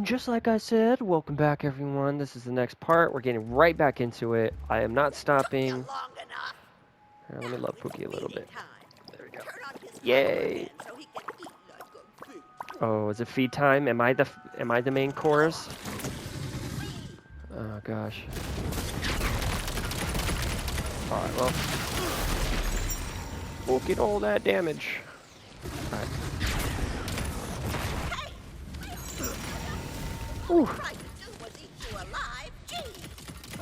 And just like I said, welcome back everyone. This is the next part. We're getting right back into it. I am not stopping. Here, let me love Pookie a little bit. There we go. Yay! Oh, is it feed time? Am I the main chorus? Oh gosh. Alright, well. We'll get all that damage. Alright. Ooh.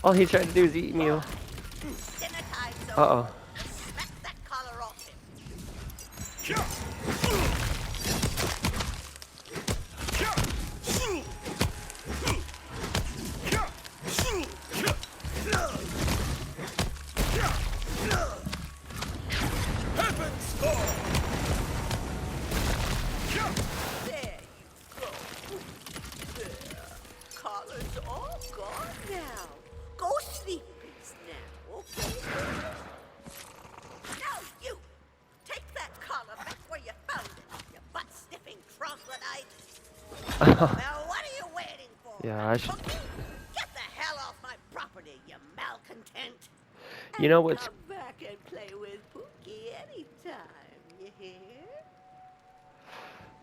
All he tried to do is eat me. Uh-oh. Well, what are you waiting for? Yeah, I should. Get the hell off my property, you malcontent. You know what's? Come back and play with Pookie anytime. You hear?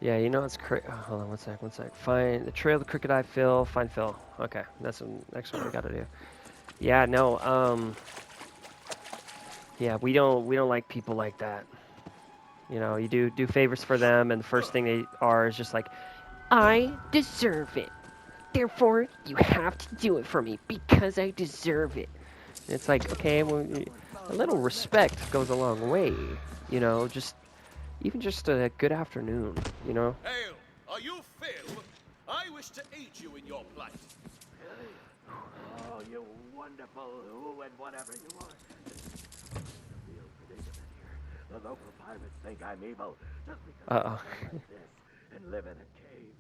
Yeah, you know what's crazy. Oh, hold on, one sec. Find the trail, the crooked eye, Phil. Find Phil. Okay, that's the next one we gotta do. Yeah, no. Yeah, we don't like people like that. You know, you do favors for them, and the first thing they are is just like, I deserve it. Therefore, you have to do it for me because I deserve it. And it's like, okay, well, a little respect goes a long way. You know, even just a good afternoon. You know. Hail! Are you Phil? I wish to aid you in your plight. Oh, you wonderful who and whatever you are. Real predicament here. The local pirates think I'm evil just because I'm like this and live in a cave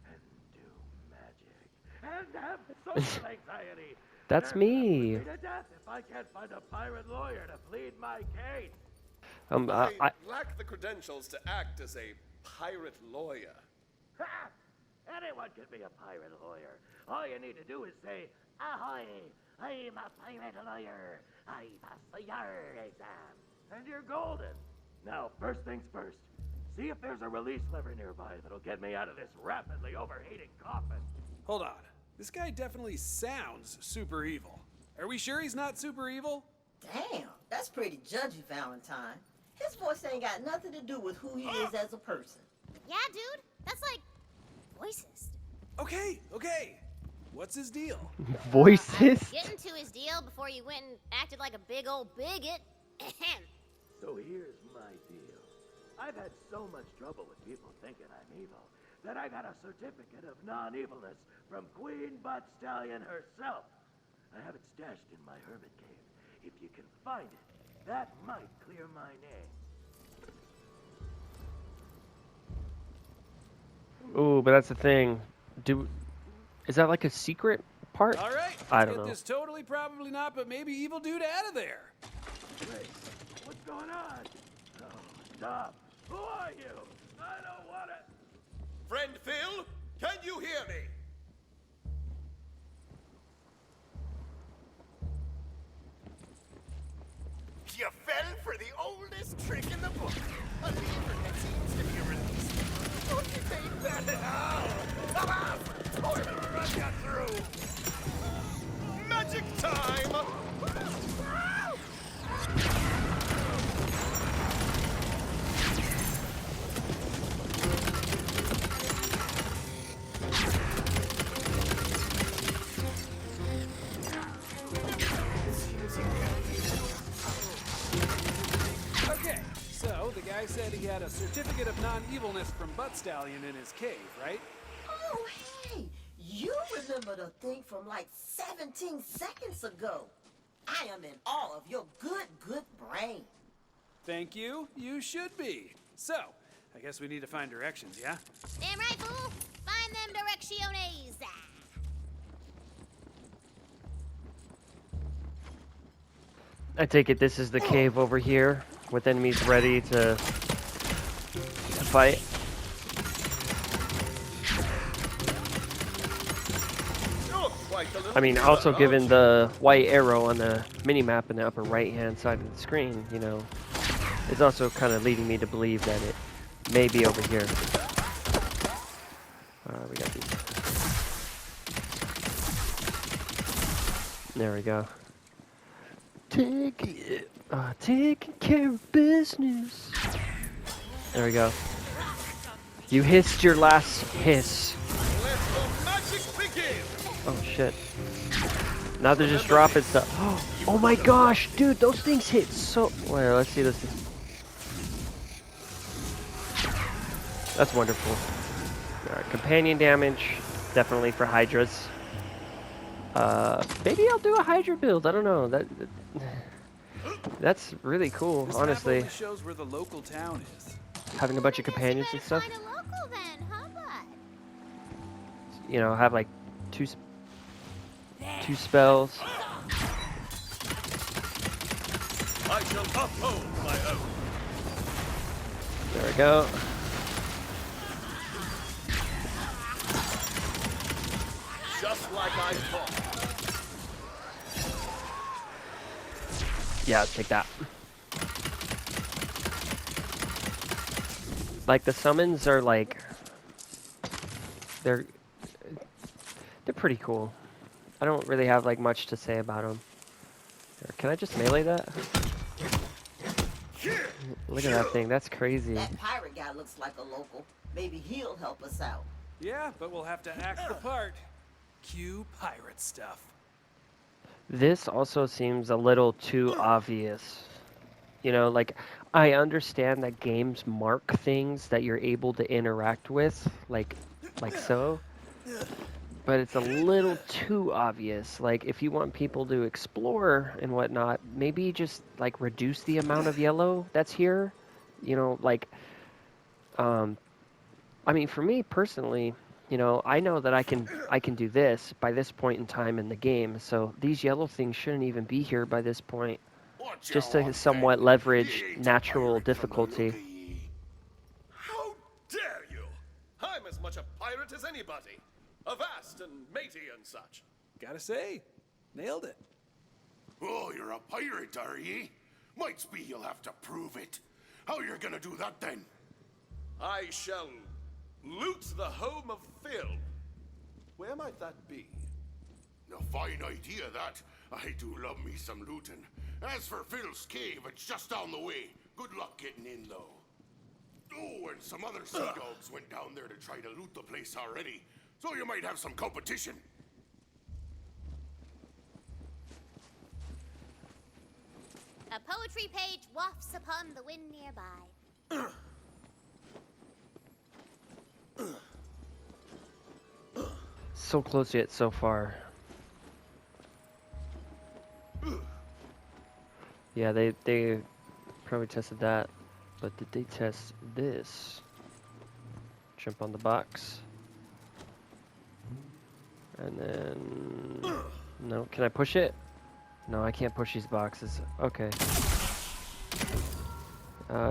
and do magic and have social anxiety. That's me. To death if I can't find a pirate lawyer to plead my case. I lack the credentials to act as a pirate lawyer. Ha! Anyone can be a pirate lawyer. All you need to do is say, ahoy, I'm a pirate lawyer. I passed the yard exam. And you're golden. Now, first things first. See if there's a release lever nearby that'll get me out of this rapidly overheating coffin. Hold on. This guy definitely sounds super evil. Are we sure he's not super evil? Damn, that's pretty judgy, Valentine. His voice ain't got nothing to do with who he is as a person. Yeah, dude. That's like voices. Okay. What's his deal? Voices? Get into his deal before you went and acted like a big old bigot. So here's my deal. I've had so much trouble with people thinking I'm evil that I got a certificate of non-evilness from Queen Butt Stallion herself. I have it stashed in my hermit cave. If you can find it, that might clear my name. Ooh, but that's the thing. Is that like a secret part? All right. I Let's don't know. get this totally, probably not, but maybe evil dude out of there. Wait, what's going on? Oh, stop. Who are you? I don't want it. Friend Phil, can you hear me? You fell for the oldest trick in the book. A lever that seems to be released. Don't you take that at all? Come on! Or it'll run you through. Magic time! Okay, so the guy said he had a certificate of non-evilness from Butt Stallion in his cave, right? Oh, hey, you remember the thing from like 17 seconds ago. I am in awe of your good brain. Thank you. You should be. So, I guess we need to find directions, yeah? Damn right, fool. Find them direcciones. I take it this is the cave over here with enemies ready to fight. quite a little I mean, killer, also aren't given you? the white arrow on the mini-map in the upper right-hand side of the screen, you know, is also kind of leading me to believe that it may be over here. We got these. There we go. Taking care of business. There we go. You hissed your last hiss. Let the magic begin. Oh shit. Now they're just dropping stuff. Oh my gosh, dude, those things hit so... Wait, let's see this. That's wonderful. Alright, companion damage. Definitely for Hydras. Maybe I'll do a Hydra build. I don't know. That's really cool, This honestly. map only shows where the local town is. Having a bunch of companions and stuff. Kinda local then, huh, bud? You know, have like two spells. I shall uphold my oath. There we go. Just like I thought. Yeah, take that. Like the summons are like they're pretty cool. I don't really have like much to say about them. Can I just melee that? Look at that thing. That's crazy. That pirate guy looks like a local. Maybe he'll help us out. Yeah, but we'll have to act the part. Cue pirate stuff. This also seems a little too obvious. You know, like, I understand that games mark things that you're able to interact with, like so. But it's a little too obvious. Like, if you want people to explore and whatnot, maybe just, like, reduce the amount of yellow that's here. You know, like, I mean, for me personally, you know, I know that I can do this by this point in time in the game. So these yellow things shouldn't even be here by this point. Just to somewhat leverage natural difficulty. How dare you! I'm as much a pirate as anybody. Avast and matey and such. Gotta say, nailed it. Oh, you're a pirate, are ye? Might be you'll have to prove it. How you're gonna do that then? I shall loot the home of Phil. Where might that be? A fine idea, that. I do love me some looting. As for Phil's cave, it's just down the way. Good luck getting in, though. Oh, and some other sea dogs went down there to try to loot the place already. So you might have some competition. A poetry page wafts upon the wind nearby. So close yet so far. Yeah, they probably tested that, but did they test this? Jump on the box. And then... No, can I push it? No, I can't push these boxes. Okay.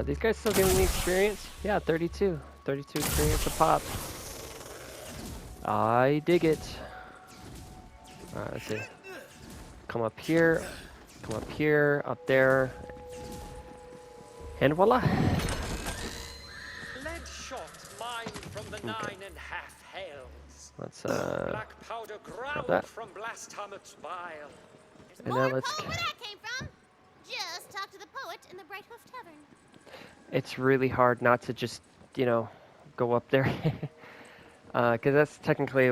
These guys still giving me experience? Yeah, 32. 32 experience a pop. I dig it. Alright, let's see. Come up here, up there. And voila! Lead shot mined from the 9.5 hells. Let's Black powder that. ground from blast helmet's bile. And More now let's... poem where that came from. Just talk to the poet in the Bright Hoof Tavern. It's really hard not to just, you know, go up there. Because that's technically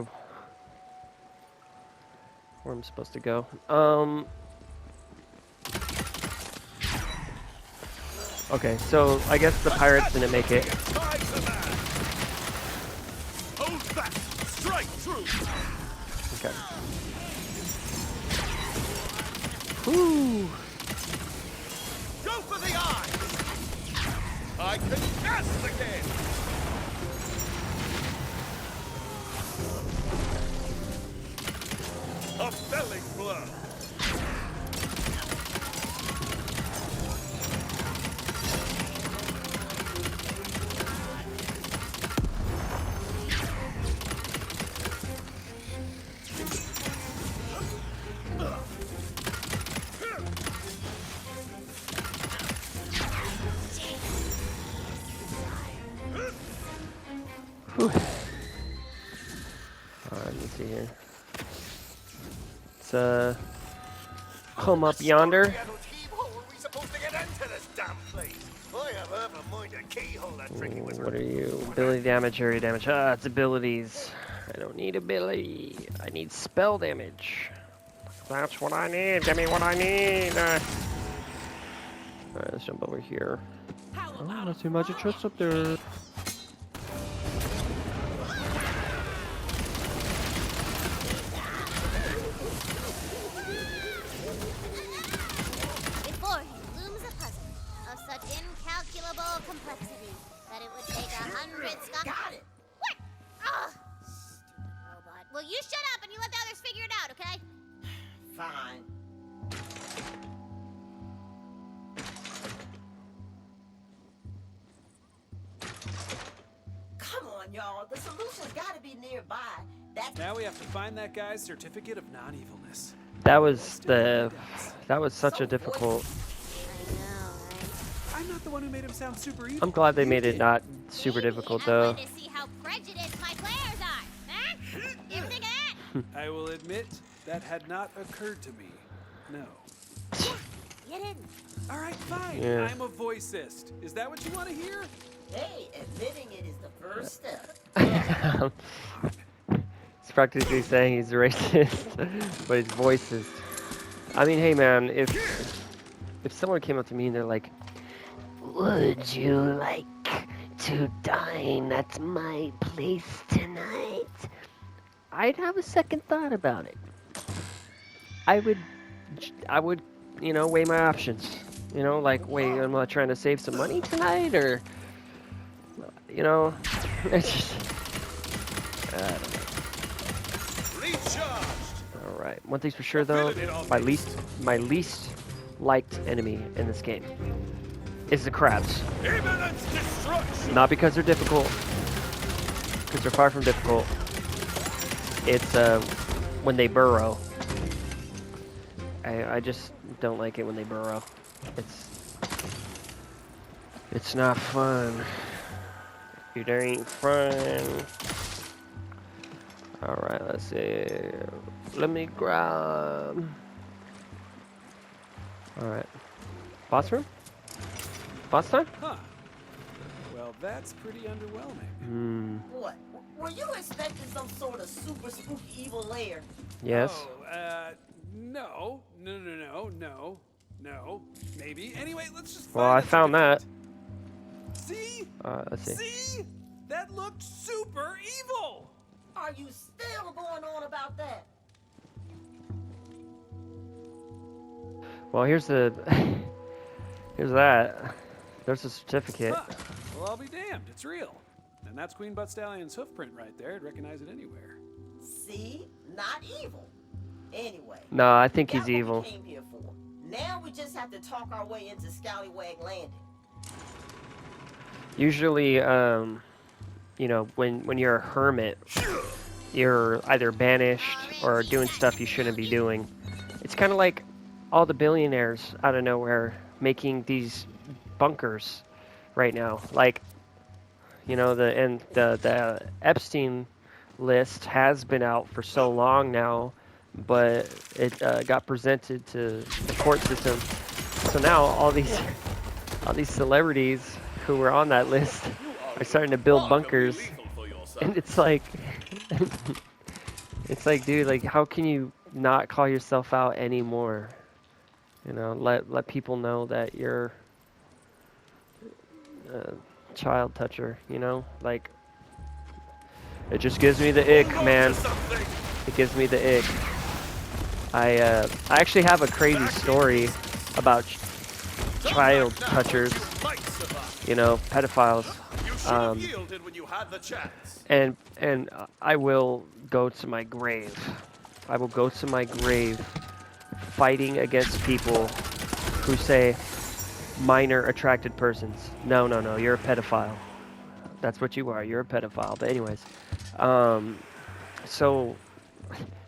where I'm supposed to go. Okay, so I guess the pirates didn't make it. Hold fast! Strike through! Okay. Whoo! Go for the eye! I can cast again! A felling blow! Alright, let me see here. Let's come up yonder. What are you? Ability damage, area damage. Ah, it's abilities. I don't need ability. I need spell damage. That's what I need. Give me what I need. Alright, let's jump over here. Oh, let's see magic chests up there. Before him looms a puzzle of such incalculable complexity that it would take 100 Got it. What? Ugh! Stupid robot. Well, you shut up and you let the others figure it out, okay? Fine. Come on, y'all. The solution's got to be nearby. That's Now we have to find that guy's certificate of non-evilness. That was such a difficult. I know, right? I'm not the one who made him sound super evil. I'm glad they You made it did. not super difficult I'm though. going to see how prejudiced my players are. Huh? You ever think of that? I will admit that had not occurred to me. No. You didn't. All right, fine. Yeah. I'm a voicist. Is that what you want to hear? hey, admitting it is the first step. He's practically saying he's racist, but his voice is. I mean, hey man, if someone came up to me and they're like, "Would you like to dine at my place tonight?" I'd have a second thought about it. I would, you know, weigh my options. You know, like, wait, am I trying to save some money tonight, or, you know, it's just, I don't know. All right. One thing's for sure, though, my least liked enemy in this game is the crabs. Not because they're difficult, because they're far from difficult. It's when they burrow. I just don't like it when they burrow. It's not fun. It ain't fun. All right, let's see. Let me grab. All right. Boss room? Boss time? Huh. Well, that's pretty underwhelming. Hmm. What? Were you expecting some sort of super spooky evil lair? Yes. Oh, no. Maybe. Anyway, let's just Well, I found that. See? Let's see. See? That looked super evil! Are you still going on about that? Well, here's the. Here's that. There's a certificate. Huh. Well, I'll be damned. It's real. And that's Queen Butt Stallion's hoofprint right there. I'd recognize it anywhere. See? Not evil. Anyway. No, I think he's that's what evil. we came here for. Now we just have to talk our way into Scallywag Landing. Usually, you know, when you're a hermit, you're either banished or doing stuff you shouldn't be doing. It's kind of like all the billionaires out of nowhere making these bunkers right now. Like, you know, the Epstein list has been out for so long now, but it got presented to the court system. So now all these celebrities who were on that list are starting to build bunkers, and it's like, dude, like, how can you not call yourself out anymore? You know, let people know that you're a child toucher. You know, like, it just gives me the ick, man. It gives me the ick. I actually have a crazy story about child touchers. You know, pedophiles. And I will go to my grave. I will go to my grave fighting against people who say minor attracted persons. No, you're a pedophile. That's what you are. You're a pedophile. But anyways, so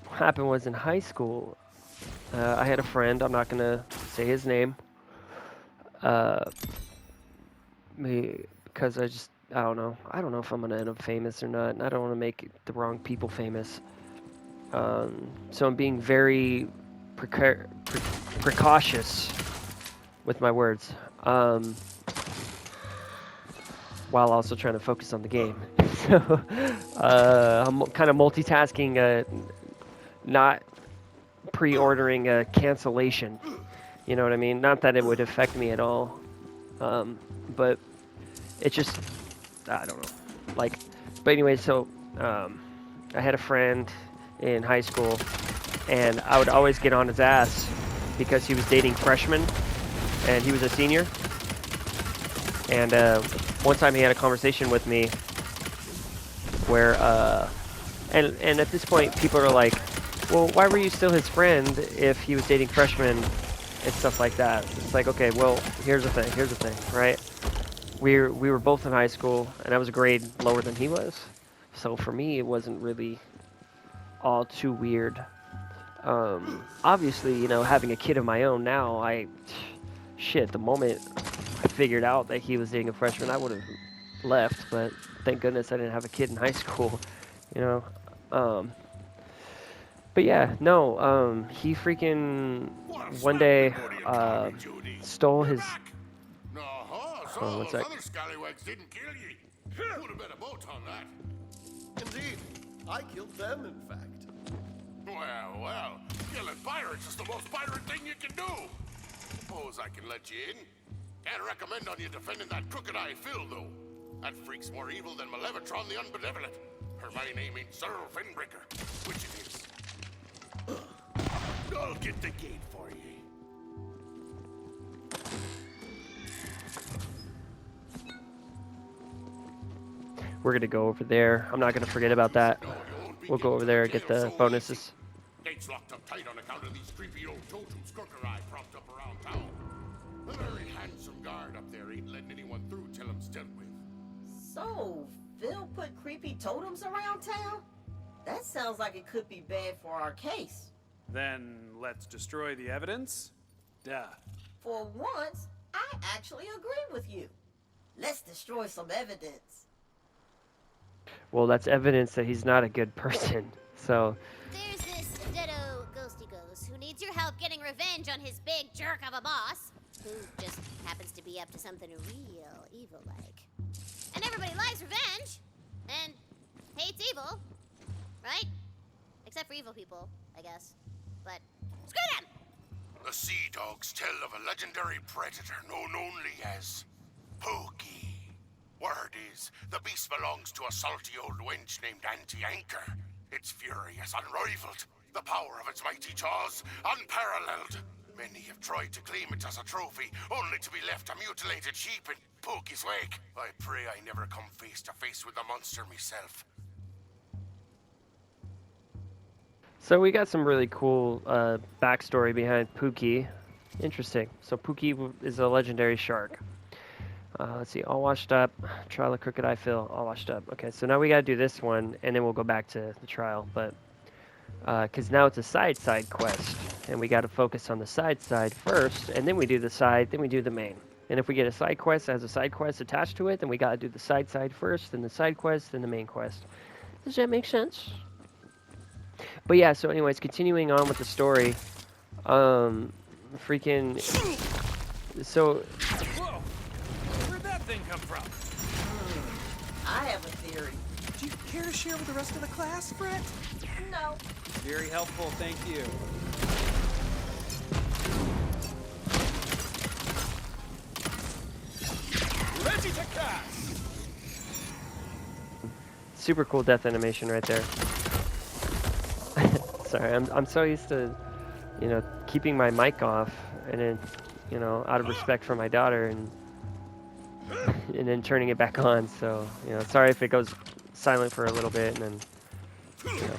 what happened was in high school, I had a friend. I'm not gonna say his name. Because I don't know. I don't know if I'm gonna end up famous or not, and I don't want to make the wrong people famous. So I'm being very precautious with my words, while also trying to focus on the game. So I'm kind of multitasking, not pre-ordering a cancellation. You know what I mean? Not that it would affect me at all, but it just, I don't know. Like, but anyway, so I had a friend in high school, and I would always get on his ass because he was dating freshmen, and he was a senior. And one time he had a conversation with me where, and at this point people are like, well, why were you still his friend if he was dating freshmen and stuff like that? It's like, okay, well, here's the thing, right? We were both in high school, and I was a grade lower than he was. So for me, it wasn't really all too weird. Obviously, you know, having a kid of my own now, the moment I figured out that he was dating a freshman, I would have left, but thank goodness I didn't have a kid in high school, you know. But yeah, no, he freaking one day stole his. So Oh, one those sec. other scallywags didn't kill ye. Would have been a boat on that. Indeed. I killed them, in fact. Well, killing pirates is the most pirate thing you can do. Suppose I can let you in. Can't recommend on you defending that crooked eye Phil, though. That freak's more evil than Malevatron the Unbenevolent. Her my name ain't Cyril Finbreaker, which it is. I'll get the gate for you. We're gonna go over there. I'm not gonna forget about that. We'll go over there and get the bonuses. Gates locked up tight on account of these creepy old totems Crooked Eye propped up around town. A very handsome guard up there ain't letting anyone through till him's dealt with. So, Phil put creepy totems around town? That sounds like it could be bad for our case. Then let's destroy the evidence? Duh. For once, I actually agree with you. Let's destroy some evidence. Well, that's evidence that he's not a good person. So, There's this Ditto Ghosty Ghost who needs your help getting revenge on his big jerk of a boss, who just happens to be up to something real evil-like. And everybody likes revenge, and hates evil, right? Except for evil people, I guess. But screw them! The Sea Dogs tell of a legendary predator known only as Pookie. Word is, the beast belongs to a salty old wench named Auntie Anchor. Its fury is unrivaled, the power of its mighty jaws unparalleled. Many have tried to claim it as a trophy, only to be left a mutilated sheep in Pookie's wake. I pray I never come face to face with the monster myself. so we got some really cool backstory behind Pookie. Interesting. So Pookie is a legendary shark. Let's see, all washed up. Trial of Crooked Eye Phil, all washed up. Okay, so now we gotta do this one, and then we'll go back to the trial. But because now it's a side quest, and we gotta focus on the side first, and then we do the side, then we do the main. And if we get a side quest that has a side quest attached to it, then we gotta do the side first, then the side quest, then the main quest. Does that make sense? But yeah, so anyways, continuing on with the story, freaking, so. Whoa! Where'd that thing come from? I have a theory. Do you care to share with the rest of the class, Brett? No. Very helpful, thank you. Ready to cast! Super cool death animation right there. Sorry, I'm so used to, you know, keeping my mic off, and then, you know, out of respect for my daughter, and then turning it back on. So, you know, sorry if it goes silent for a little bit, and then, you know.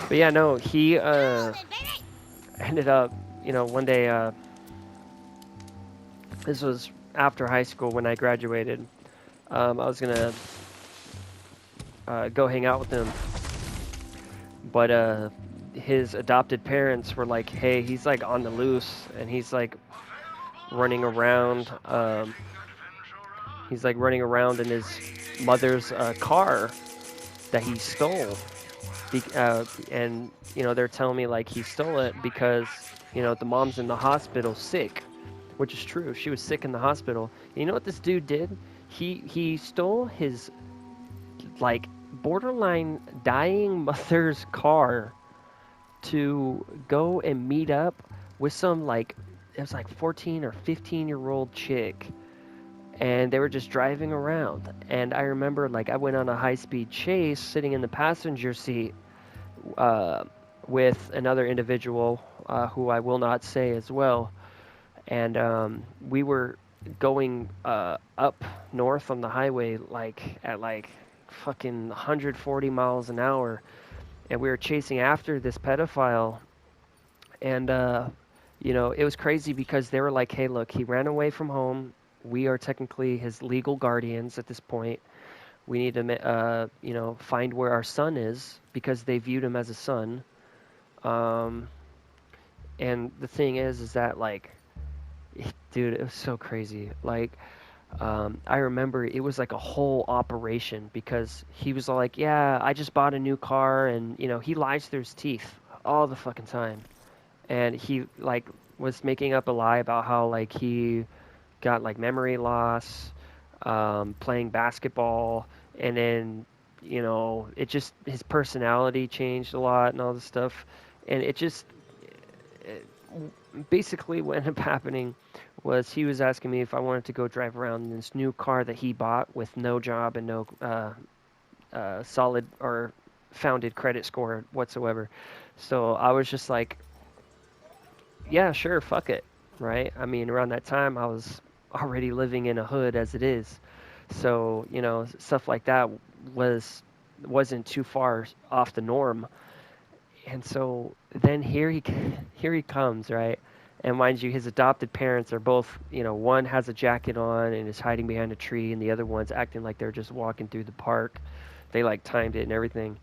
But yeah, no, he ended up, you know, one day. This was after high school when I graduated. I was gonna go hang out with him, but his adopted parents were like, hey, he's like on the loose, and he's like running around He's like running around in his mother's car that he stole. And they're telling me like he stole it because the mom's in the hospital sick, which is true. She was sick in the hospital. You know what this dude did? He stole his like borderline dying mother's car to go and meet up with some like it was like 14 or 15-year-old chick, and they were just driving around. And I remember like I went on a high-speed chase sitting in the passenger seat uh, with another individual who I will not say as well, and we were going up north on the highway like at like fucking 140 miles an hour, and we were chasing after this pedophile. And it was crazy because they were like, hey, look, he ran away from home. We are technically his legal guardians at this point. We need to find where our son is because they viewed him as a son. And the thing is that like, dude, it was so crazy. Like, I remember it was like a whole operation because he was like, yeah, I just bought a new car, and he lies through his teeth all the fucking time. And he like was making up a lie about how like he got like memory loss playing basketball, and then it just his personality changed a lot and all this stuff, and basically what ended up happening was he was asking me if I wanted to go drive around in this new car that he bought with no job and no solid or founded credit score whatsoever. So I was just like, yeah, sure, fuck it, right? I mean, around that time, I was already living in a hood as it is, so stuff like that wasn't too far off the norm. And so then here he comes, right? And mind you, his adopted parents are both, one has a jacket on and is hiding behind a tree, and the other one's acting like they're just walking through the park. They like timed it and everything,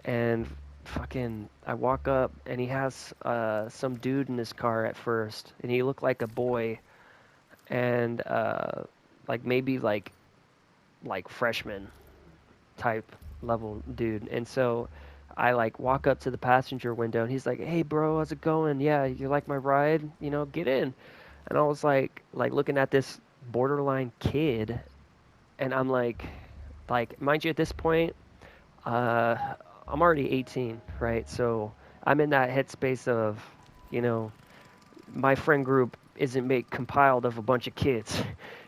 and fucking I walk up and he has some dude in his car at first, and he looked like a boy, and like maybe like freshman type level dude. And so I like walk up to the passenger window, and he's like, hey bro, how's it going? Yeah, you like my ride? Get in. And I was like looking at this borderline kid, and I'm like mind you, at this point uh I'm already 18, right? So I'm in that headspace of, my friend group isn't compiled of a bunch of kids,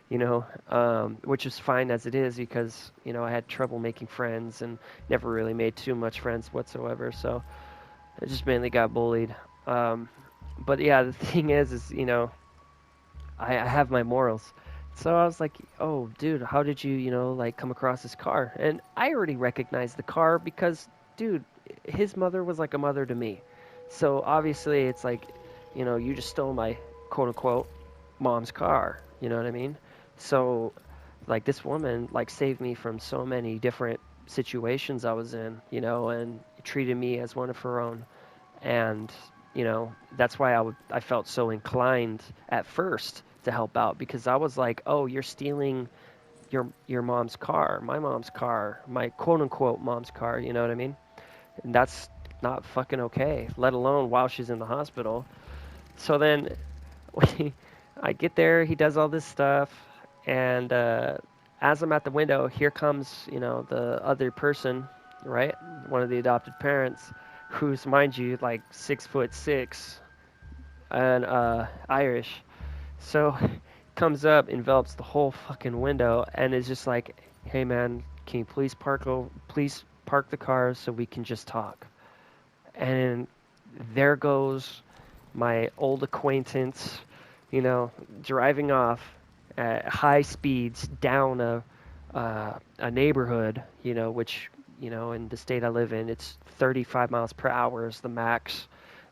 which is fine as it is because, I had trouble making friends and never really made too much friends whatsoever. So I just mainly got bullied. But yeah, the thing is, I have my morals. So I was like, oh, dude, how did you, like come across this car? And I already recognized the car because, dude, his mother was like a mother to me. So obviously it's like, you just stole my quote unquote mom's car. You know what I mean? So like this woman like saved me from so many different situations I was in, and treated me as one of her own. And that's why I felt so inclined at first to help out, because I was like, oh, you're stealing your mom's car, my mom's car, my quote unquote mom's car, you know what I mean? And that's not fucking okay, let alone while she's in the hospital. So then I get there, he does all this stuff, and as I'm at the window, here comes, the other person, right? One of the adopted parents, who's, mind you, like 6'6" and Irish. So comes up, envelops the whole fucking window, and is just like, "Hey man, can you please please park the car so we can just talk?" And there goes my old acquaintance, driving off at high speeds down a neighborhood, which, in the state I live in, it's 35 miles per hour is the max.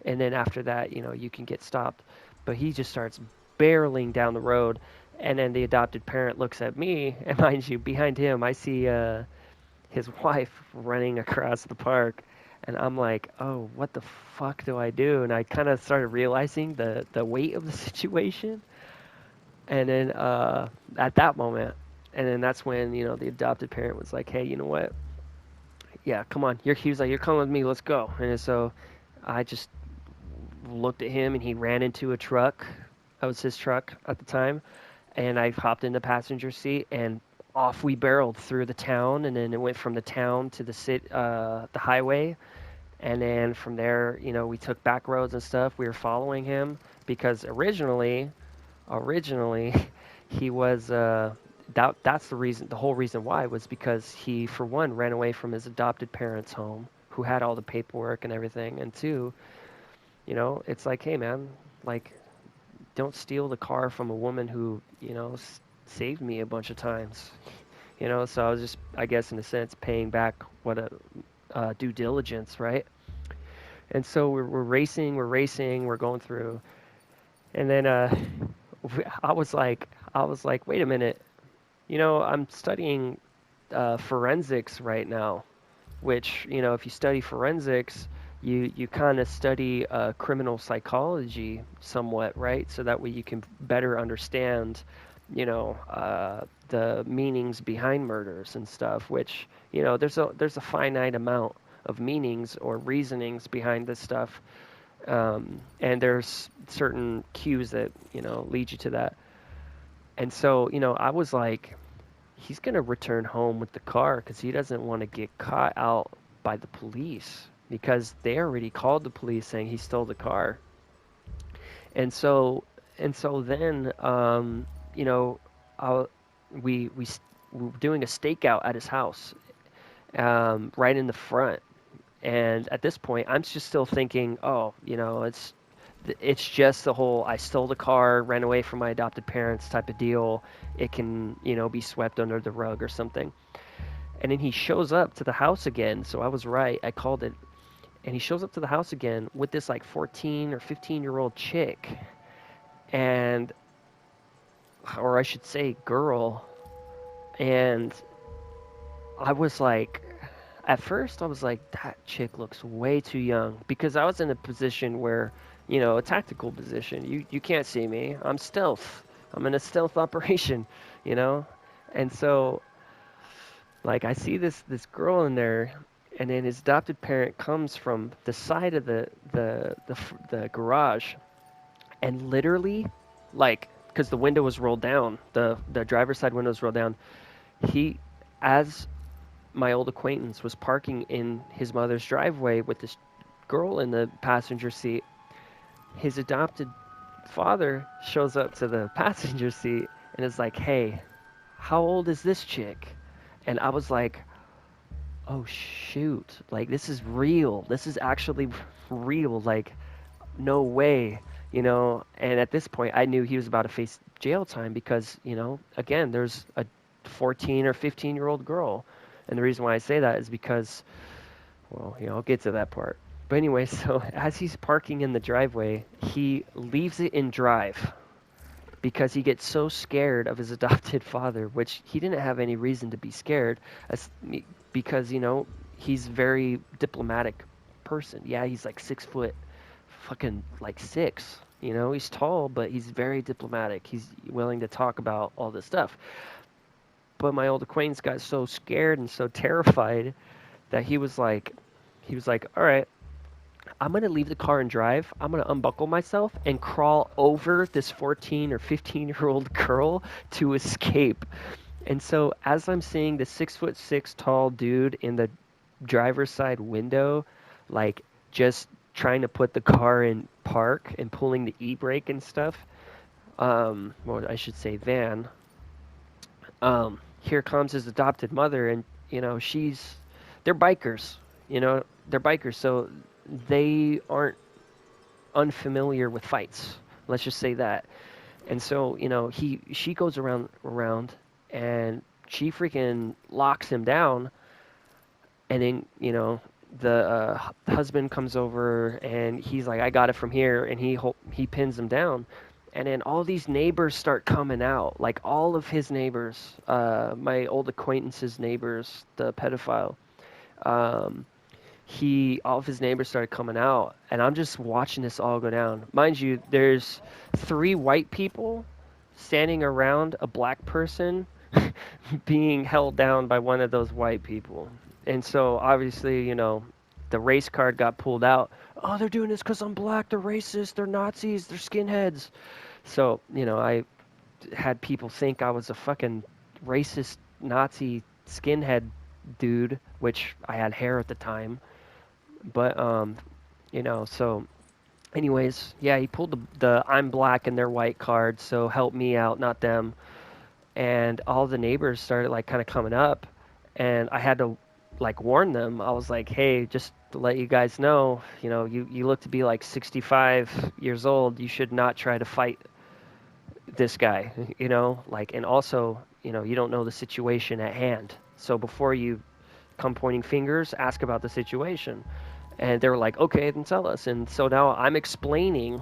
And then after that, you can get stopped. But he just starts barreling down the road. And then the adopted parent looks at me, and mind you, behind him, I see his wife running across the park. And I'm like, oh, what the fuck do I do? And I kind of started realizing the weight of the situation. And then at that moment, And then that's when, the adopted parent was like, hey, you know what? Yeah, come on. He was like, you're coming with me. Let's go. And so I just looked at him, and he ran into a truck. That was his truck at the time. And I hopped in the passenger seat, and off we barreled through the town. And then it went from the town to the highway. And then from there, we took back roads and stuff. We were following him because originally, he was that's the whole reason why was because he, for one, ran away from his adopted parents' home, who had all the paperwork and everything, and two, it's like, hey man, like, don't steal the car from a woman who saved me a bunch of times. So I was just, I guess, in a sense, paying back what a due diligence, right? And so we're racing, we're going through, and then I was like, wait a minute, I'm studying forensics right now, which, if you study forensics, you kind of study criminal psychology somewhat, right? So that way you can better understand, the meanings behind murders and stuff, which, there's a finite amount of meanings or reasonings behind this stuff. And there's certain cues that, lead you to that. And so, I was like, he's going to return home with the car because he doesn't want to get caught out by the police because they already called the police saying he stole the car. And so then, we were doing a stakeout at his house, right in the front. And at this point, I'm just still thinking, oh, it's just the whole I stole the car, ran away from my adopted parents type of deal. It can, be swept under the rug or something. And then he shows up to the house again. So I was right. I called it. And he shows up to the house again with this like 14 or 15-year-old chick. And, or I should say girl. And I was like, at first I was like, that chick looks way too young, because I was in a position where, a tactical position. You can't see me. I'm stealth. I'm in a stealth operation, And so, like, I see this girl in there, and then his adopted parent comes from the side of the garage, and literally, like, because the window was rolled down, the driver's side window was rolled down. As my old acquaintance was parking in his mother's driveway with this girl in the passenger seat, his adopted father shows up to the passenger seat and is like, hey, how old is this chick? And I was like, oh shoot, like, this is real. This is actually real. Like, no way, And at this point, I knew he was about to face jail time because, again, there's a 14 or 15-year-old girl. And the reason why I say that is because, well, I'll get to that part. But anyway, so as he's parking in the driveway, he leaves it in drive because he gets so scared of his adopted father, which he didn't have any reason to be scared, because, he's a very diplomatic person. Yeah, he's like 6 foot, fucking like 6. He's tall, but he's very diplomatic. He's willing to talk about all this stuff. But my old acquaintance got so scared and so terrified that he was like, all right, I'm going to leave the car and drive. I'm going to unbuckle myself and crawl over this 14 or 15-year-old girl to escape. And so as I'm seeing the 6'6" tall dude in the driver's side window, like, just trying to put the car in park and pulling the e-brake and stuff, well, I should say van, here comes his adopted mother, and, they're bikers, they're bikers, so they aren't unfamiliar with fights. Let's just say that. And so, she goes around, and she freaking locks him down, and then, the husband comes over, and he's like, I got it from here, and he pins him down. And then all these neighbors start coming out, like all of his neighbors, my old acquaintance's neighbors, the pedophile. All of his neighbors started coming out, and I'm just watching this all go down. Mind you, there's 3 white people standing around a black person being held down by one of those white people. And so obviously, you know, the race card got pulled out. Oh, they're doing this because I'm black. They're racist. They're Nazis. They're skinheads. So, you know, I had people think I was a fucking racist Nazi skinhead dude, which I had hair at the time. But, you know, so anyways, yeah, he pulled the I'm black and they're white card, so help me out, not them. And all the neighbors started like kind of coming up, and I had to like warn them. I was like, hey, just to let you guys know, you know, you look to be like 65 years old. You should not try to fight this guy, you know, like, and also, you know, you don't know the situation at hand. So before you come pointing fingers, ask about the situation. And they were like, okay, then tell us. And so now I'm explaining,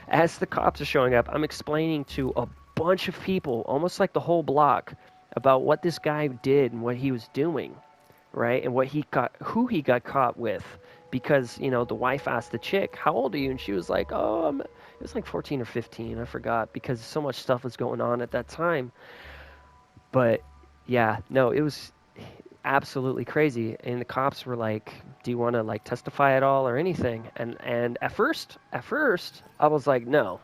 as the cops are showing up, I'm explaining to a bunch of people, almost like the whole block, about what this guy did and what he was doing, right? And who he got caught with. Because, you know, the wife asked the chick, how old are you? And she was like, oh, it was like 14 or 15, I forgot, because so much stuff was going on at that time. But, yeah, no, it was absolutely crazy. And the cops were like, do you want to like testify at all or anything? And at first I was like, no,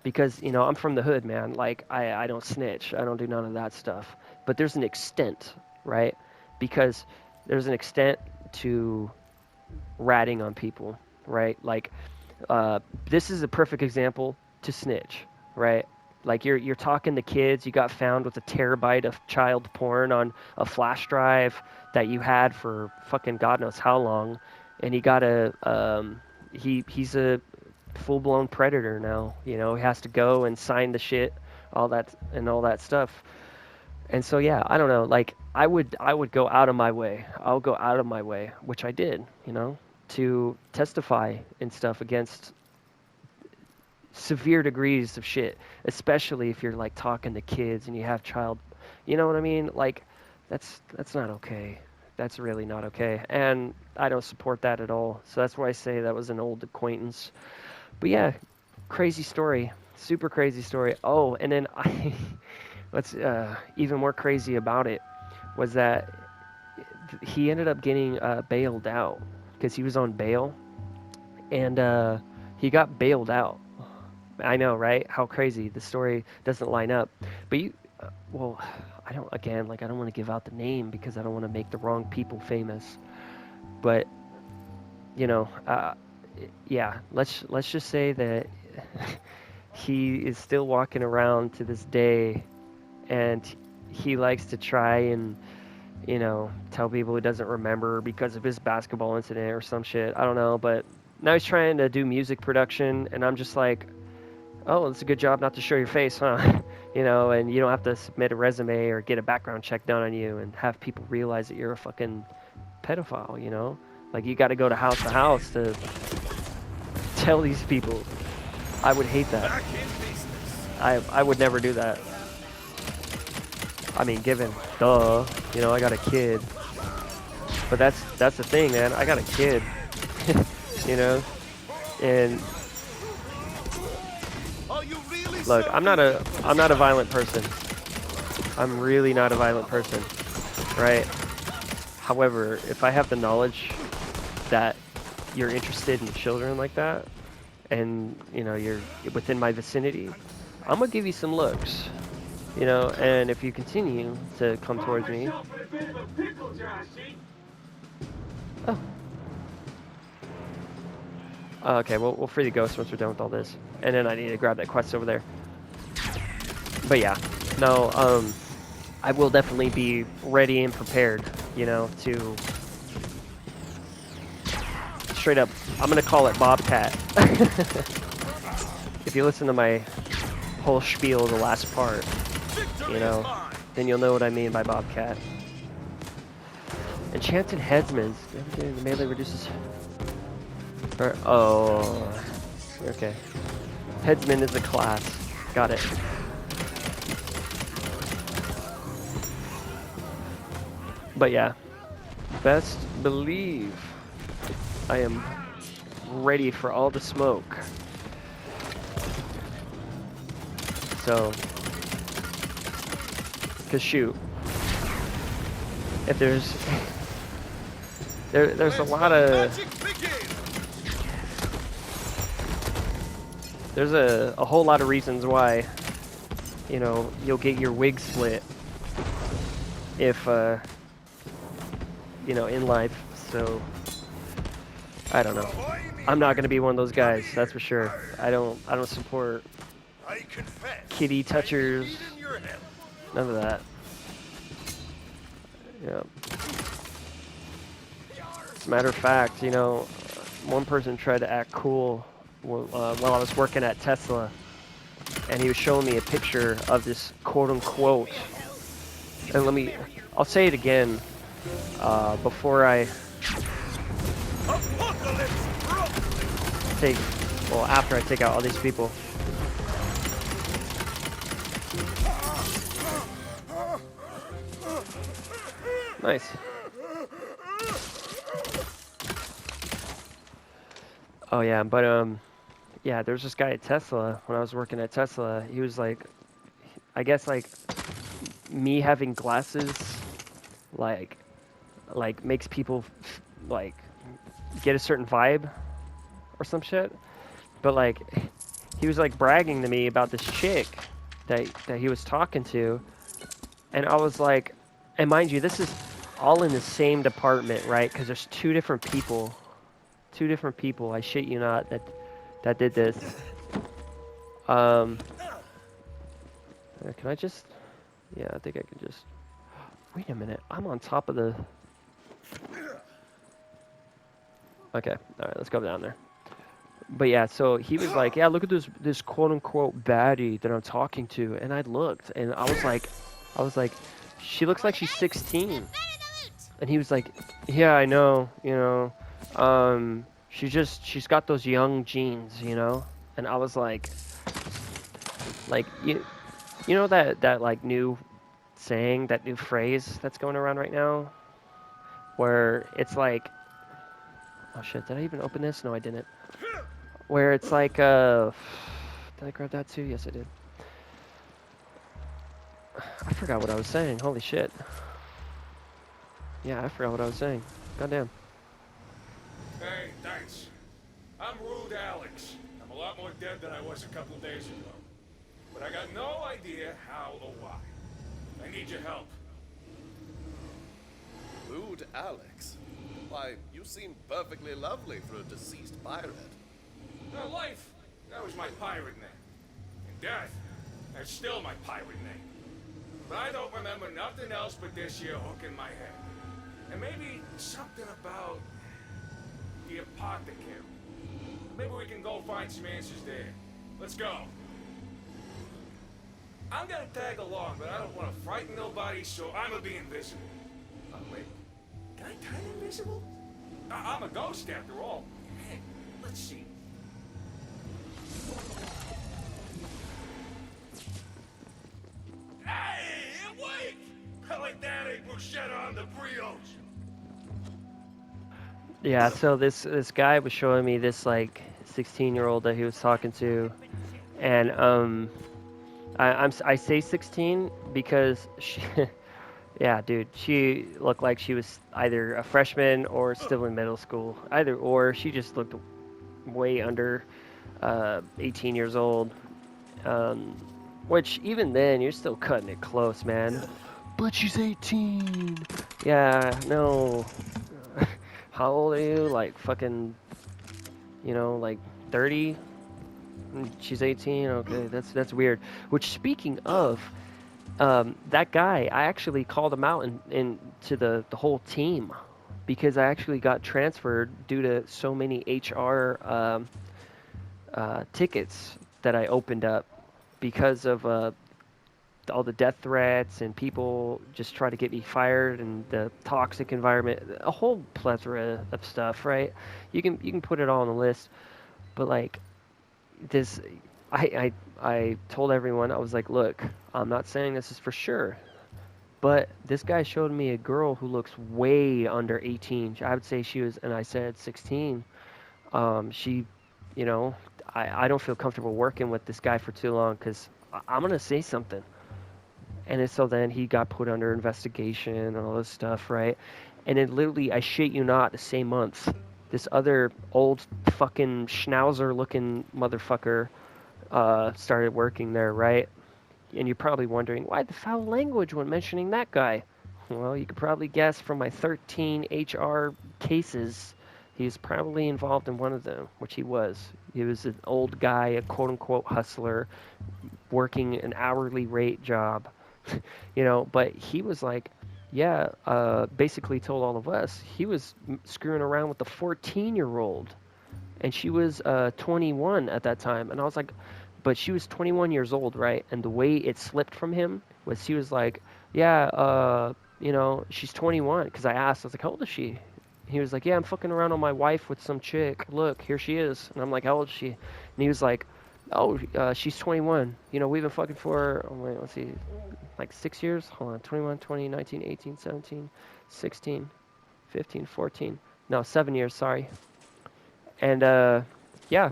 because, you know, I'm from the hood, man. Like, I don't snitch. I don't do none of that stuff. But there's an extent, right? Because there's an extent to ratting on people, right? Like, this is a perfect example to snitch, right? Like, you're talking to kids. You got found with a terabyte of child porn on a flash drive that you had for fucking God knows how long, and he's a full-blown predator now. You know, he has to go and sign the shit, all that stuff. And so, yeah, I don't know. Like, I would go out of my way. I'll go out of my way, which I did, you know, to testify and stuff against severe degrees of shit, especially if you're like talking to kids and you have child, you know what I mean? Like, that's not okay. That's really not okay. And I don't support that at all. So that's why I say that was an old acquaintance. But yeah, crazy story. Super crazy story. Oh, and then what's even more crazy about it was that he ended up getting bailed out because he was on bail, and he got bailed out. I know, right? How crazy. The story doesn't line up. But well, I don't want to give out the name because I don't want to make the wrong people famous. But, you know, yeah, let's just say that he is still walking around to this day, and he likes to try and, you know, tell people he doesn't remember because of his basketball incident or some shit. I don't know, but now he's trying to do music production, and I'm just like, oh, it's a good job not to show your face, huh? You know, and you don't have to submit a resume or get a background check done on you and have people realize that you're a fucking pedophile, you know? Like, you got to go to house to tell these people. I would hate that. I would never do that. I mean, duh, you know, I got a kid. But that's the thing, man. I got a kid, you know? And look, I'm not a violent person. I'm really not a violent person, right? However, if I have the knowledge that you're interested in children like that, and, you know, you're within my vicinity, I'm gonna give you some looks, you know, and if you continue to come towards me. Oh, okay, well, we'll free the ghost once we're done with all this. And then I need to grab that quest over there. But yeah, no, I will definitely be ready and prepared, you know, to straight up, I'm gonna call it Bobcat. If you listen to my whole spiel, the last part, you know, then you'll know what I mean by Bobcat. Enchanted Headsman. The melee reduces... Oh, okay. Headsman is a class. Got it. But yeah, best believe I am ready for all the smoke. So, Cause shoot, if there's a lot of there's a whole lot of reasons why, you know, you'll get your wig split if you know, in life. So I don't know. I'm not gonna be one of those guys, that's for sure. I don't support kitty touchers, none of that. Yeah. As a matter of fact, you know, one person tried to act cool while I was working at Tesla, and he was showing me a picture of this quote-unquote, and I'll say it again before I after I take out all these people. Nice. Oh yeah, but yeah, there's this guy at Tesla. When I was working at Tesla, he was like, I guess like me having glasses, like makes people like get a certain vibe or some shit. But like, he was like bragging to me about this chick that he was talking to, and I was like, and mind you, this is all in the same department, right? Because there's two different people, I shit you not, that did this. Can I just? Yeah, I think I can just. Wait a minute, I'm on top of the. Okay, all right, let's go down there. But yeah, so he was like, yeah, look at this quote-unquote baddie that I'm talking to, and I looked, and I was like, she looks like she's 16, and he was like, yeah, I know, you know, she's got those young genes, you know, and I was like you know that like new saying, that new phrase that's going around right now, where it's like, oh shit, did I even open this? No, I didn't. Where it's like, did I grab that too? Yes, I did. I forgot what I was saying. Holy shit. Yeah, I forgot what I was saying. Goddamn. Hey, thanks. I'm Rude Alex. I'm a lot more dead than I was a couple of days ago. But I got no idea how or why. I need your help. Rude Alex? Why, you seem perfectly lovely for a deceased pirate. Now, life, that was my pirate name. And death, that's still my pirate name. But I don't remember nothing else but this here hook in my head. And maybe something about the apothecary. Maybe we can go find some answers there. Let's go. I'm gonna tag along, but I don't want to frighten nobody, so I'm gonna be invisible. Oh, wait. Can I turn invisible? I'm a ghost after all. Hey, let's see. Hey, awake! I like that ain't bruschetta on the brioche. Yeah, so this guy was showing me this like 16-year-old that he was talking to, and I say 16 because she, yeah, dude, she looked like she was either a freshman or still in middle school, either or. She just looked way under 18 years old, which even then you're still cutting it close, man. But she's 18. Yeah, no. How old are you? Like fucking, you know, like 30? She's 18. Okay, that's weird. Which, speaking of, that guy, I actually called him out to the whole team, because I actually got transferred due to so many HR tickets that I opened up because of all the death threats and people just try to get me fired and the toxic environment, a whole plethora of stuff, right? You can put it all on the list, but like this, I told everyone, I was like, look, I'm not saying this is for sure, but this guy showed me a girl who looks way under 18. I would say she was, and I said 16. She, you know, I don't feel comfortable working with this guy for too long, because I'm gonna say something. And so then he got put under investigation and all this stuff, right? And then literally, I shit you not, the same month, this other old fucking schnauzer-looking motherfucker started working there, right? And you're probably wondering, why the foul language when mentioning that guy? Well, you could probably guess from my 13 HR cases, he was probably involved in one of them, which he was. He was an old guy, a quote-unquote hustler, working an hourly rate job, you know, but he was like, yeah, basically told all of us he was screwing around with the 14-year-old, and she was 21 at that time. And I was like, but she was 21 years old, right? And the way it slipped from him was he was like, yeah, you know, she's 21. Because I asked, I was like, how old is she? He was like, yeah, I'm fucking around on my wife with some chick. Look, here she is. And I'm like, how old is she? And he was like, oh, she's 21. You know, we've been fucking for, oh, wait, let's see, like 6 years? Hold on, 21, 20, 19, 18, 17, 16, 15, 14. No, 7 years, sorry. And, yeah,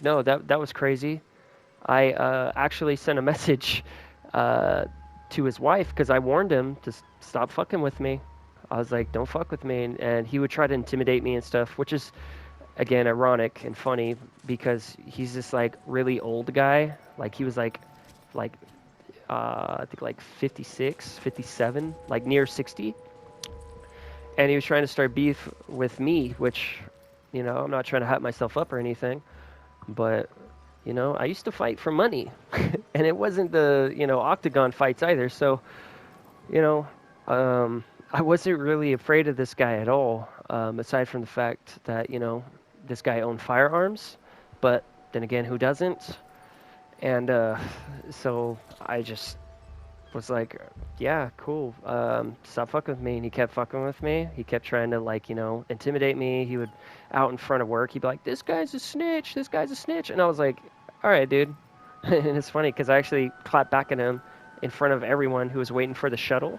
no, that was crazy. I actually sent a message to his wife because I warned him to stop fucking with me. I was like, don't fuck with me. And he would try to intimidate me and stuff, which is, again, ironic and funny because he's this, like, really old guy. Like, he was, like I think, like, 56, 57, like, near 60. And he was trying to start beef with me, which, you know, I'm not trying to hype myself up or anything. But, you know, I used to fight for money. And it wasn't the, you know, octagon fights either. So, you know, I wasn't really afraid of this guy at all, aside from the fact that, you know, this guy owned firearms. But then again, who doesn't? And so I just was like, yeah, cool. Stop fucking with me. And he kept fucking with me. He kept trying to, like, you know, intimidate me. He would, out in front of work, he'd be like, this guy's a snitch. This guy's a snitch. And I was like, all right, dude. And it's funny because I actually clapped back at him in front of everyone who was waiting for the shuttle,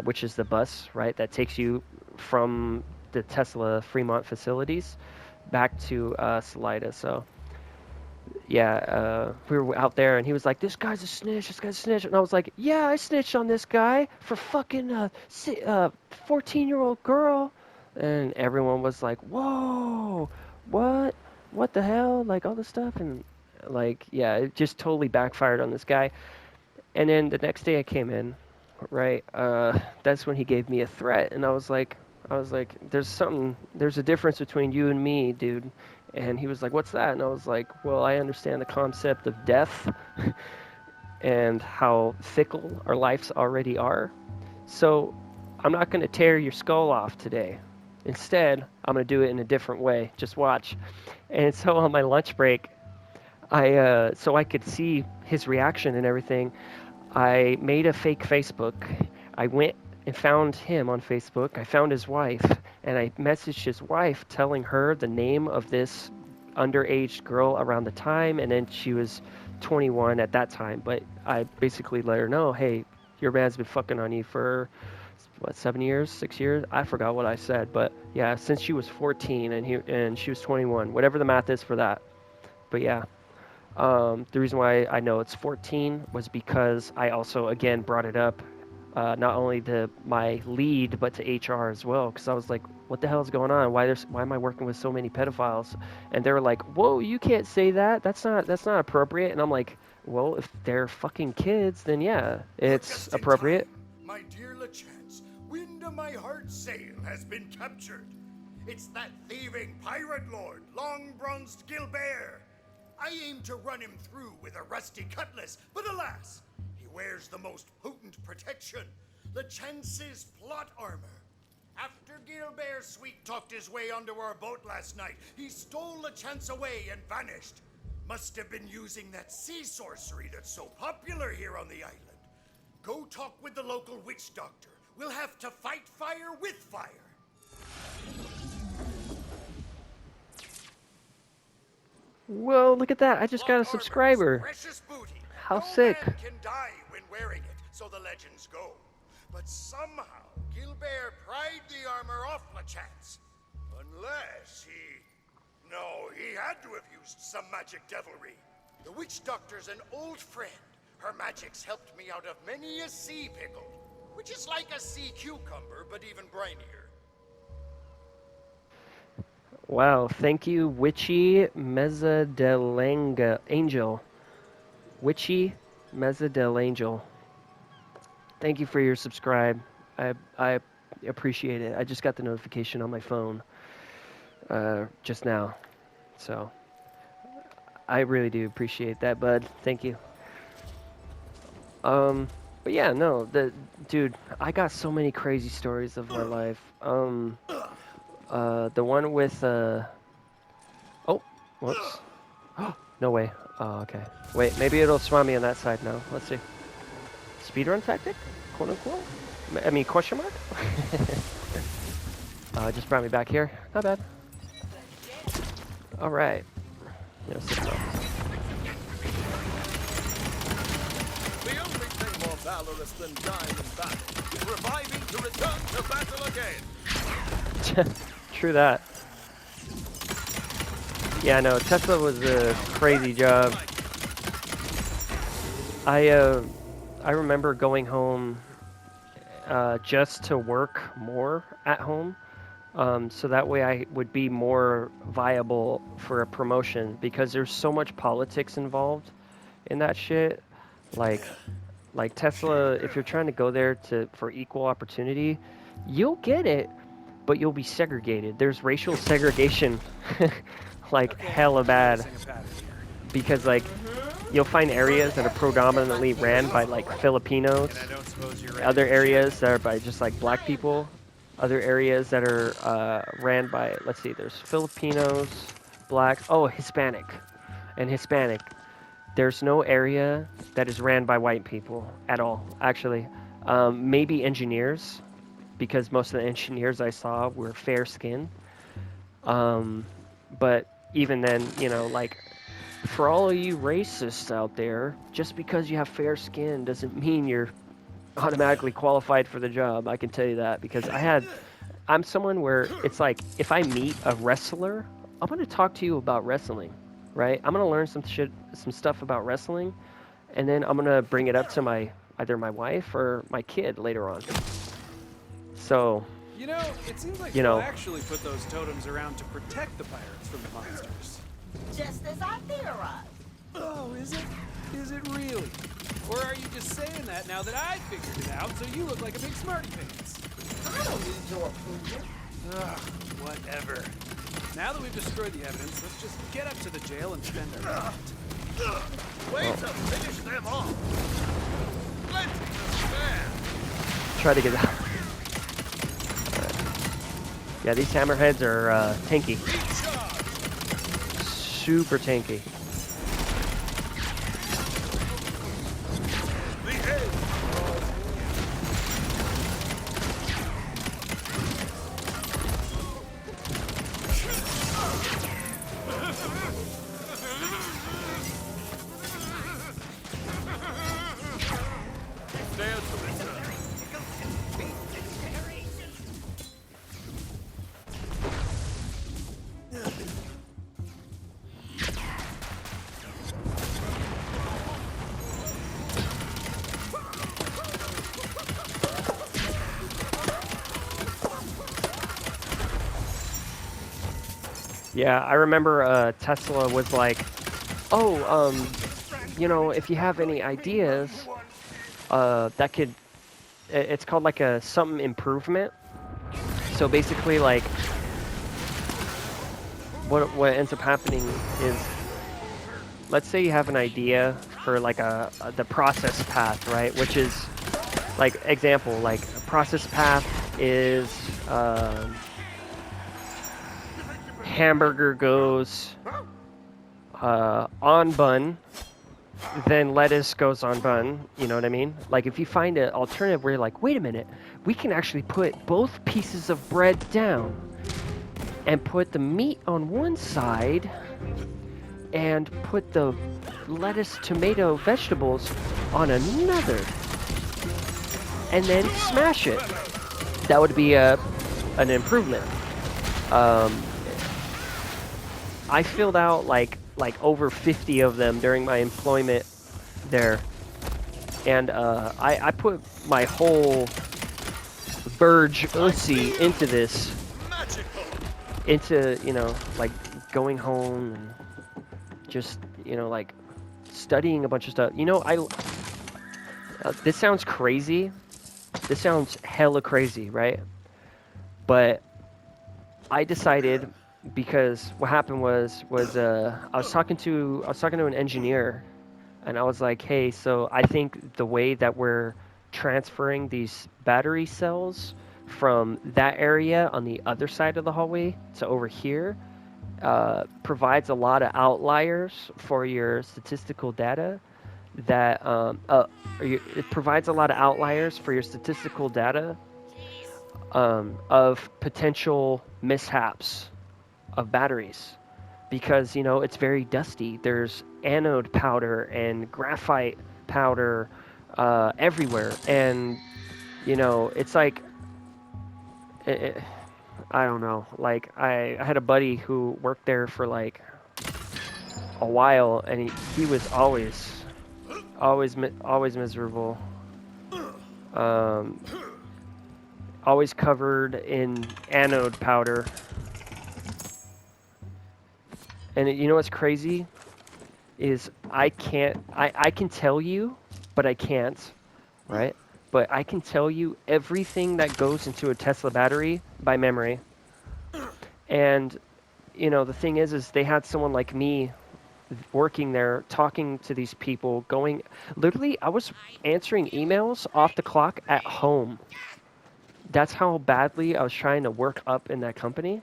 which is the bus, right, that takes you from the Tesla Fremont facilities back to Salida. So, yeah, we were out there, and he was like, this guy's a snitch, this guy's a snitch. And I was like, yeah, I snitched on this guy for fucking 14-year-old girl. And everyone was like, whoa, what the hell? Like, all this stuff. And, like, yeah, it just totally backfired on this guy. And then the next day I came in, right, that's when he gave me a threat. And I was like, there's a difference between you and me, dude. And he was like, what's that? And I was like, well, I understand the concept of death and how fickle our lives already are. So I'm not going to tear your skull off today. Instead, I'm going to do it in a different way. Just watch. And so on my lunch break, so I could see his reaction and everything, I made a fake Facebook. I went and found him on Facebook. I found his wife, and I messaged his wife telling her the name of this underage girl around the time, and then she was 21 at that time. But I basically let her know, hey, your man's been fucking on you for, what, 7 years, 6 years? I forgot what I said, but yeah, since she was 14 and she was 21, whatever the math is for that. But yeah. The reason why I know it's 14 was because I also, again, brought it up, not only to my lead, but to HR as well, because I was like, what the hell is going on? Why am I working with so many pedophiles? And they were like, whoa, you can't say that. That's not appropriate. And I'm like, well, if they're fucking kids, then yeah, it's appropriate. My dear LeChance, wind of my heart sail has been captured. It's that thieving pirate lord, long-bronzed Gilbert. I aim to run him through with a rusty cutlass, but alas, he wears the most potent protection, LeChance's plot armor. After Gilbert sweet-talked his way onto our boat last night, he stole LeChance away and vanished. Must have been using that sea sorcery that's so popular here on the island. Go talk with the local witch doctor. We'll have to fight fire with fire. Whoa, look at that. I just got a subscriber. Precious booty. How sick. No man can die when wearing it, so the legends go. But somehow, Gilbert pried the armor off LeChance. Unless he had to have used some magic devilry. The witch doctor's an old friend. Her magic's helped me out of many a sea pickle, which is like a sea cucumber, but even brinier. Wow, thank you, Witchy Meza del Angel. Witchy Meza del Angel. Thank you for your subscribe. I appreciate it. I just got the notification on my phone just now. So I really do appreciate that, bud. Thank you. But yeah, no, dude, I got so many crazy stories of my life. The one with oh, whoops. No way. Oh, okay. Wait, maybe it'll spawn me on that side now. Let's see. Speedrun tactic? Quote unquote? I mean, question mark? Just brought me back here. Not bad. Alright. Yeah, sit down. The only thing more valorous than dying in battle is reviving to return to battle again. True that. Yeah, no, Tesla was a crazy job. I remember going home just to work more at home, so that way I would be more viable for a promotion, because there's so much politics involved in that shit. Like Tesla, if you're trying to go there for equal opportunity, you'll get it, but you'll be segregated. There's racial segregation, like hella bad, because like you'll find areas that are predominantly ran by like Filipinos, other areas that are by just like black people, other areas that are ran by, let's see, there's Filipinos, blacks, oh, Hispanic. There's no area that is ran by white people at all, actually. Maybe engineers, because most of the engineers I saw were fair skinned. But even then, you know, like, for all of you racists out there, just because you have fair skin doesn't mean you're automatically qualified for the job. I can tell you that, because I'm someone where it's like, if I meet a wrestler, I'm going to talk to you about wrestling, right? I'm going to learn some stuff about wrestling, and then I'm going to bring it up to either my wife or my kid later on. So, You know, it seems like you they'll know, actually put those totems around to protect the pirates from the monsters. Just as I theorized. Oh, is it? Is it really? Or are you just saying that now that I figured it out, so you look like a big smarty pants? I don't need your approval. Ugh, whatever. Now that we've destroyed the evidence, let's just get up to the jail and spend our night. Way to finish them off. Plenty to spare. try to get out. Yeah, these hammerheads are tanky. Super tanky. Yeah, I remember Tesla was like, oh, you know, if you have any ideas, that could, it's called like a something improvement. So basically, like, what ends up happening is, let's say you have an idea for like the process path, right? Which is, like, example, like a process path is, hamburger goes on bun, then lettuce goes on bun, you know what I mean? Like, if you find an alternative where you're like, wait a minute, we can actually put both pieces of bread down and put the meat on one side and put the lettuce, tomato, vegetables on another, and then smash it. That would be an improvement. I filled out like over 50 of them during my employment there, And I put my whole Verge-in into this, into, you know, like going home and just, you know, like studying a bunch of stuff. You know, this sounds crazy. This sounds hella crazy, right? But I decided, because what happened was I was talking to an engineer, and I was like, hey, so I think the way that we're transferring these battery cells from that area on the other side of the hallway to over here provides a lot of outliers for your statistical data that it provides a lot of outliers for your statistical data of potential mishaps of batteries, because you know it's very dusty. There's anode powder and graphite powder everywhere, and you know it's like I don't know. Like I had a buddy who worked there for like a while, and he was always miserable. Always covered in anode powder. And you know what's crazy? Is I can tell you, but I can't, right? But I can tell you everything that goes into a Tesla battery by memory. And, you know, the thing is they had someone like me working there, talking to these people, literally, I was answering emails off the clock at home. That's how badly I was trying to work up in that company.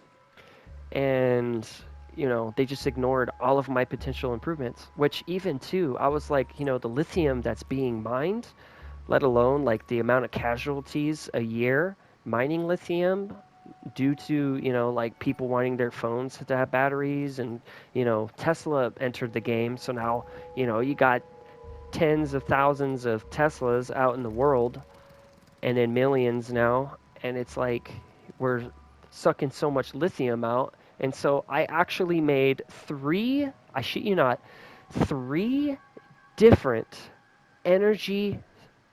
And, you know, they just ignored all of my potential improvements, which even too, I was like, you know, the lithium that's being mined, let alone like the amount of casualties a year mining lithium due to, you know, like people wanting their phones to have batteries, and, you know, Tesla entered the game. So now, you know, you got tens of thousands of Teslas out in the world, and then millions now. And it's like we're sucking so much lithium out. And so I actually made I shit you not, 3 different energy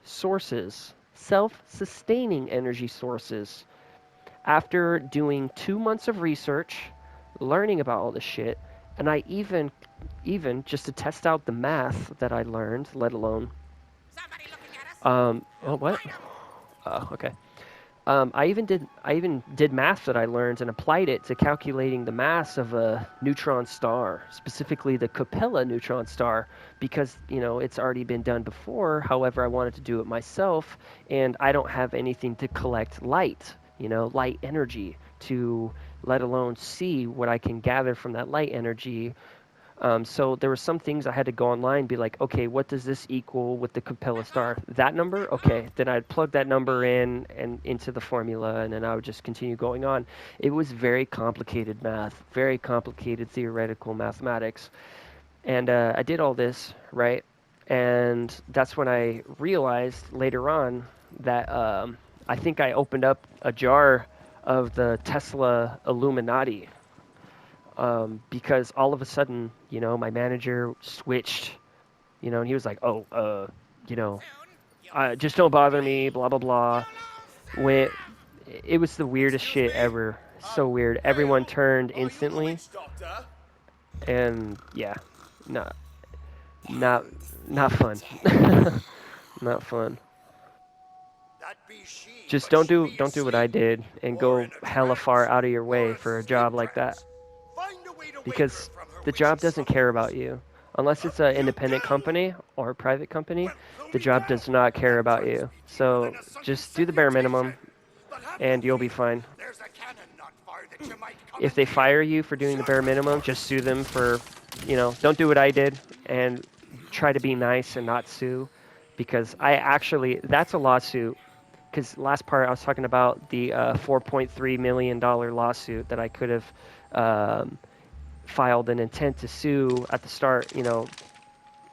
sources, self-sustaining energy sources, after doing 2 months of research, learning about all this shit. And I even just to test out the math that I learned, let alone what? Oh, okay. I even did math that I learned and applied it to calculating the mass of a neutron star, specifically the Capella neutron star, because, you know, it's already been done before. However, I wanted to do it myself, and I don't have anything to collect light, you know, light energy, to let alone see what I can gather from that light energy. So there were some things I had to go online and be like, okay, what does this equal with the Capella star? That number? Okay. Then I'd plug that number in and into the formula, and then I would just continue going on. It was very complicated math, very complicated theoretical mathematics. And I did all this, right? And that's when I realized later on that I think I opened up a jar of the Tesla Illuminati. Because all of a sudden, you know, my manager switched, you know, and he was like, oh, you know, just don't bother me, blah, blah, blah. It was the weirdest shit ever. So weird. Everyone turned instantly. And yeah, not fun. Not fun. Just don't do what I did and go hella far out of your way for a job like that. Because the job doesn't care about you. Unless it's an independent company or a private company, the job does not care about you. So just do the bare minimum, and you'll be fine. If they fire you for doing the bare minimum, just sue them for, you know, don't do what I did, and try to be nice and not sue. Because that's a lawsuit. Because last part I was talking about the $4.3 million lawsuit that I could have filed an intent to sue at the start, you know,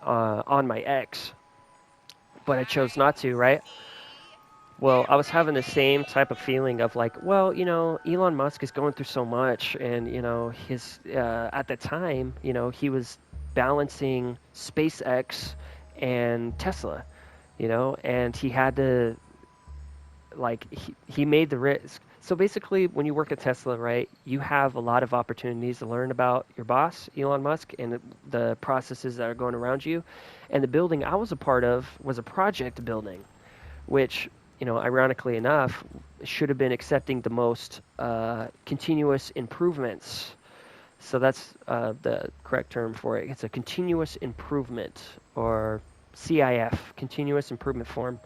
on my ex, but I chose not to, right? Well, I was having the same type of feeling of like, well, you know, Elon Musk is going through so much, and, you know, his at the time, you know, he was balancing SpaceX and Tesla, you know, and he had to, like, he made the risk. So basically, when you work at Tesla, right, you have a lot of opportunities to learn about your boss, Elon Musk, and the processes that are going around you. And the building I was a part of was a project building, which, you know, ironically enough, should have been accepting the most continuous improvements. So that's the correct term for it. It's a continuous improvement, or CIF, continuous improvement form.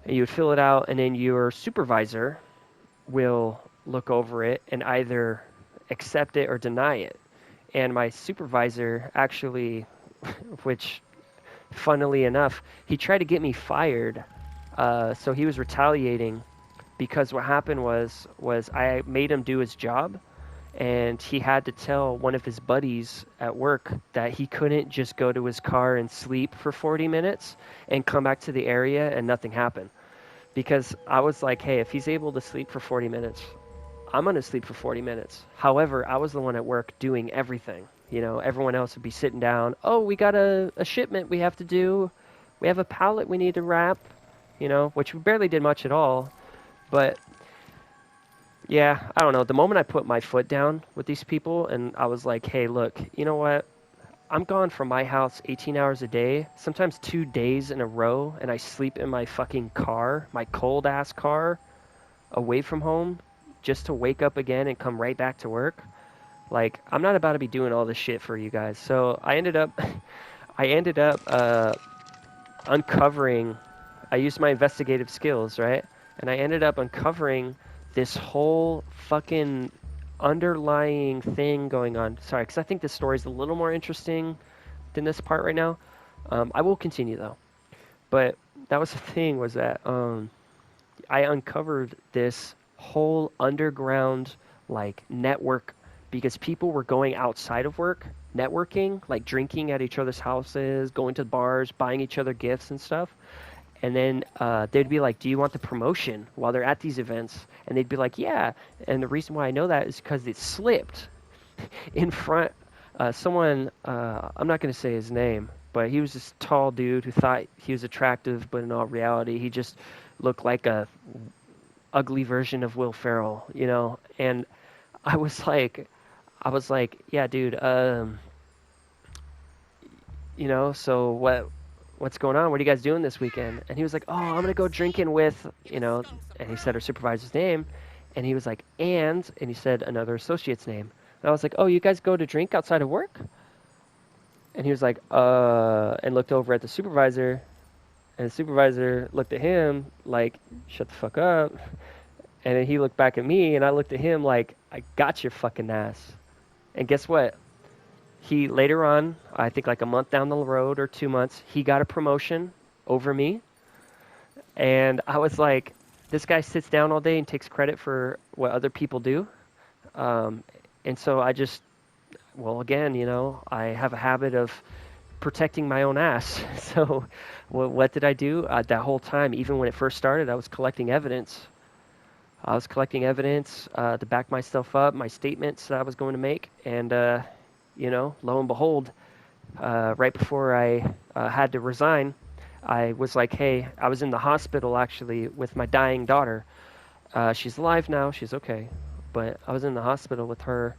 And you would fill it out, and then your supervisor will look over it and either accept it or deny it. And my supervisor actually, which funnily enough, he tried to get me fired. So he was retaliating because what happened was I made him do his job, and he had to tell one of his buddies at work that he couldn't just go to his car and sleep for 40 minutes and come back to the area and nothing happened. Because I was like, hey, if he's able to sleep for 40 minutes, I'm going to sleep for 40 minutes. However, I was the one at work doing everything. You know, everyone else would be sitting down. Oh, we got a shipment we have to do. We have a pallet we need to wrap, you know, which we barely did much at all. But yeah, I don't know. The moment I put my foot down with these people and I was like, hey, look, you know what? I'm gone from my house 18 hours a day, sometimes 2 days in a row, and I sleep in my fucking car, my cold-ass car, away from home, just to wake up again and come right back to work. Like, I'm not about to be doing all this shit for you guys. So I ended up uncovering, I used my investigative skills, right? And I ended up uncovering this whole fucking underlying thing going on. Sorry, because I think this story is a little more interesting than this part right now. I will continue though. But that was the thing, was that I uncovered this whole underground like network, because people were going outside of work, networking, like drinking at each other's houses, going to bars, buying each other gifts and stuff. And then they'd be like, do you want the promotion while they're at these events? And they'd be like, yeah. And the reason why I know that is because it slipped in front. Someone, I'm not going to say his name, but he was this tall dude who thought he was attractive, but in all reality, he just looked like a ugly version of Will Ferrell, you know? And I was like, yeah, dude, you know, so what's going on? What are you guys doing this weekend? And he was like, oh, I'm going to go drinking with, you know, and he said our supervisor's name. And he was like, and he said another associate's name. And I was like, oh, you guys go to drink outside of work? And he was like, and looked over at the supervisor. And the supervisor looked at him like, shut the fuck up. And then he looked back at me, and I looked at him like, I got your fucking ass. And guess what? He later on, I think like a month down the road or 2 months, he got a promotion over me. And I was like, this guy sits down all day and takes credit for what other people do. And so I just, well, again, you know, I have a habit of protecting my own ass. So what did I do? That whole time, even when it first started, I was collecting evidence. I was collecting evidence to back myself up, my statements that I was going to make. And, you know, lo and behold, right before I had to resign, I was like, hey, I was in the hospital actually with my dying daughter. She's alive now, she's okay. But I was in the hospital with her,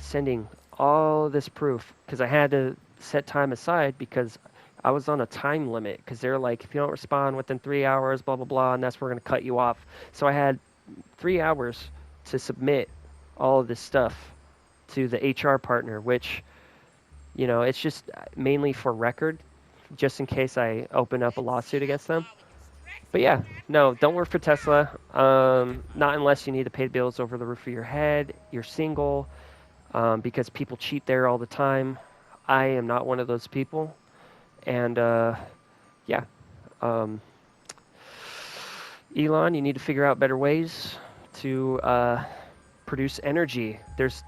sending all this proof, because I had to set time aside because I was on a time limit, because they're like, if you don't respond within 3 hours, blah, blah, blah, and that's, we're going to cut you off. So I had 3 hours to submit all of this stuff to the HR partner, which, you know, it's just mainly for record, just in case I open up a lawsuit against them. But yeah, no, don't work for Tesla. Not unless you need to pay bills over the roof of your head, you're single, because people cheat there all the time. I am not one of those people. And yeah, Elon, you need to figure out better ways to produce energy. There's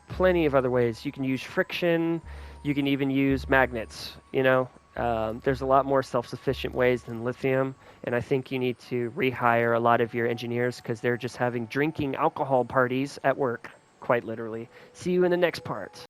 plenty of other ways. You can use friction. You can even use magnets, you know. There's a lot more self-sufficient ways than lithium, and I think you need to rehire a lot of your engineers, because they're just having drinking alcohol parties at work, quite literally. See you in the next part.